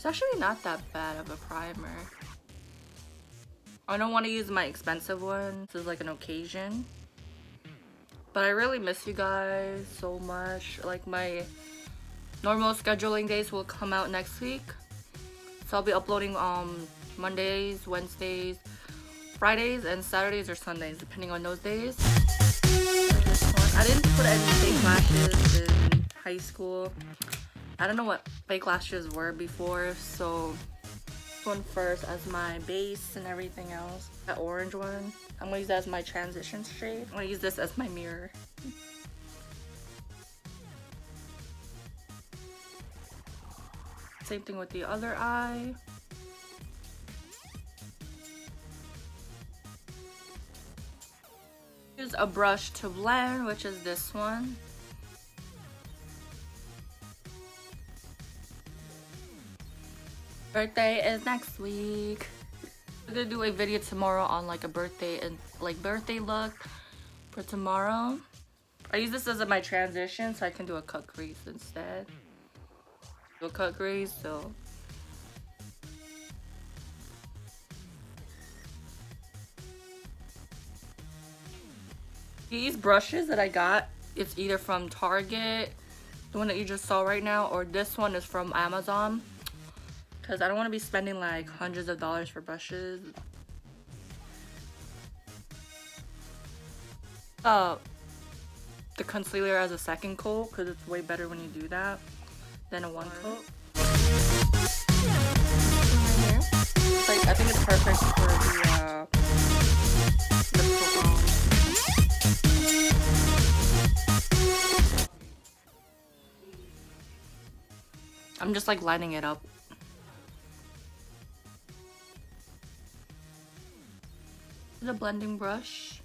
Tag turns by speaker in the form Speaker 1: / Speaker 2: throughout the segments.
Speaker 1: actually not that bad of a primer. I don't want to use my expensive one. This is like an occasion. But I really miss you guys so much. Like my normal scheduling days will come out next week. So I'll be uploading Mondays, Wednesdays, Fridays, and Saturdays or Sundays, depending on those days. I didn't put any fake lashes in high school. I don't know what fake lashes were before, so this one first as my base and everything else. That orange one, I'm gonna use that as my transition shade. I'm gonna use this as my mirror. Same thing with the other eye. Use a brush to blend, which is this one. Birthday is next week. I'm gonna do a video tomorrow on like a birthday and like birthday look for tomorrow. I use this as my transition so I can do a cut crease instead. Do a cut crease, so these brushes that I got, it's either from Target, the one that you just saw right now, or this one is from Amazon. Because I don't want to be spending like hundreds of dollars for brushes. The concealer as a second coat, because it's way better when you do that than a one coat. It's like, I think it's perfect for the Prom. I'm just like lining it up. The blending brush.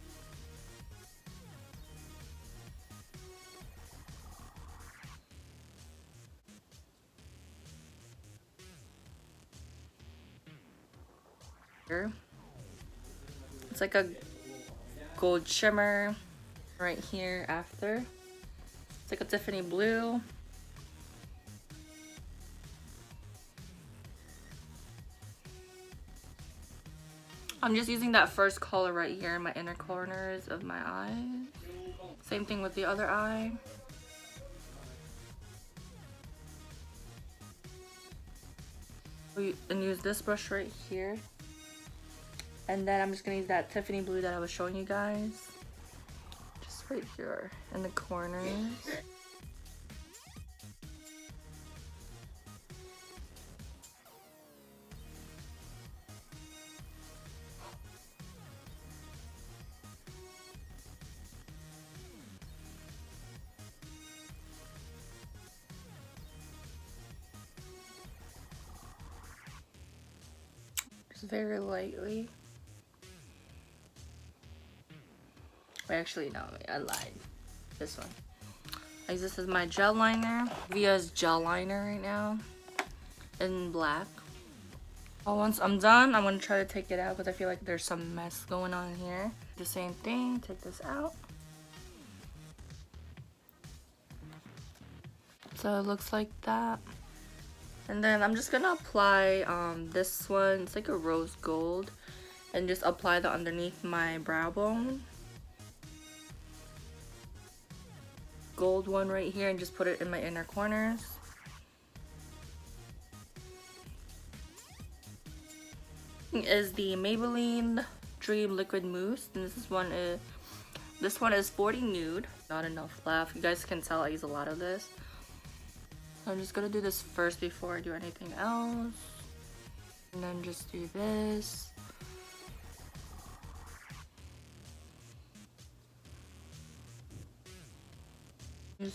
Speaker 1: Here. It's like a gold shimmer right here after. It's like a Tiffany blue. I'm just using that first color right here in my inner corners of my eyes. Same thing with the other eye. And use this brush right here. And then I'm just gonna use that Tiffany blue that I was showing you guys. Just right here in the corners. Just very lightly. Wait, actually no, I lied. This one. I use this as my gel liner. Via's gel liner right now in black. Well, once I'm done, I'm gonna try to take it out because I feel like there's some mess going on here. The same thing, take this out. So it looks like that. And then I'm just gonna apply this one, it's like a rose gold, and just apply that underneath my brow bone. Gold one right here, and just put it in my inner corners. Is the Maybelline Dream Liquid Mousse, and this one is 40 nude. Not enough left. You guys can tell I use a lot of this. So I'm just gonna do this first before I do anything else, and then just do this. Use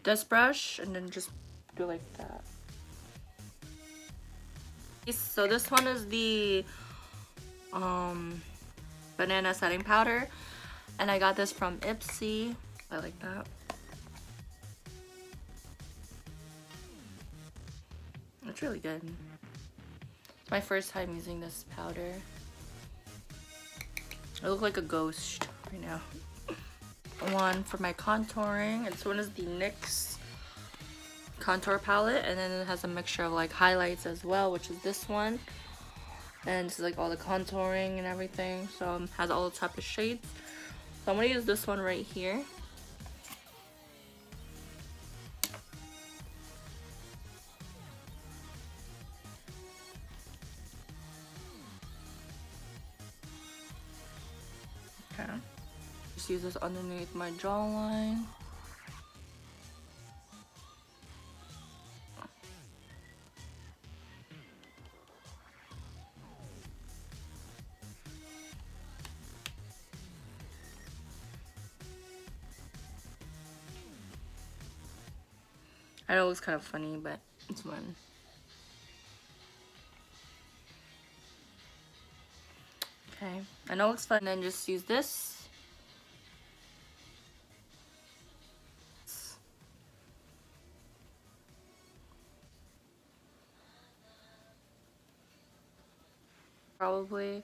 Speaker 1: this brush and then just do like that. So this one is the banana setting powder, and I got this from Ipsy. I like that. It's really good. It's my first time using this powder. I look like a ghost right now. One for my contouring. This one is the NYX contour palette, and then it has a mixture of like highlights as well, which is this one. And this is like all the contouring and everything, so it has all the type of shades. So I'm gonna use this one right here. Okay. Just use this underneath my jawline. I know it looks kind of funny, but it's fun. Okay, I know it looks fun. Then just use this. Probably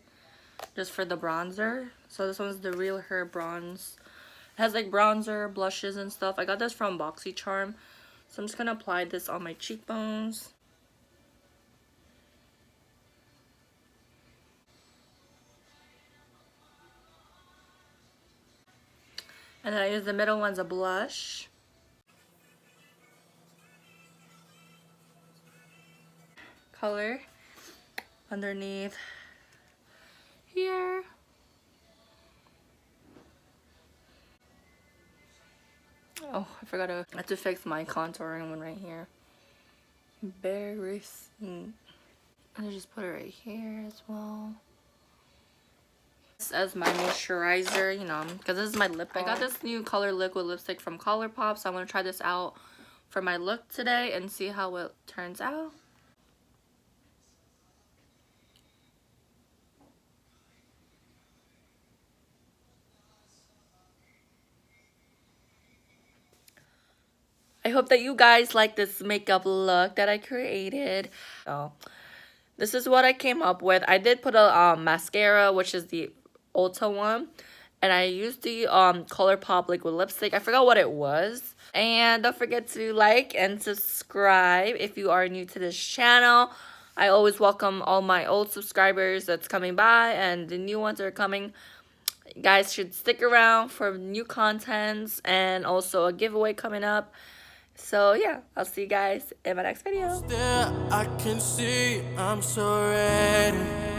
Speaker 1: just for the bronzer. So this one's the Real Hair Bronze. It has like bronzer, blushes, and stuff. I got this from BoxyCharm. So I'm just gonna apply this on my cheekbones. And then I use the middle one as a blush. Color underneath here. Oh, I have to fix my contouring one right here. Embarrassing. And I just put it right here as well. As my moisturizer, you know, because this is my lip balm. I got this new color liquid lipstick from ColourPop, so I'm going to try this out for my look today and see how it turns out. I hope that you guys like this makeup look that I created. So this is what I came up with. I did put a mascara, which is the Ulta one. And I used the ColourPop liquid lipstick. I forgot what it was. And don't forget to like and subscribe if you are new to this channel. I always welcome all my old subscribers that's coming by and the new ones that are coming. You guys should stick around for new contents and also a giveaway coming up. So yeah, I'll see you guys in my next video.
Speaker 2: I can see I'm so ready.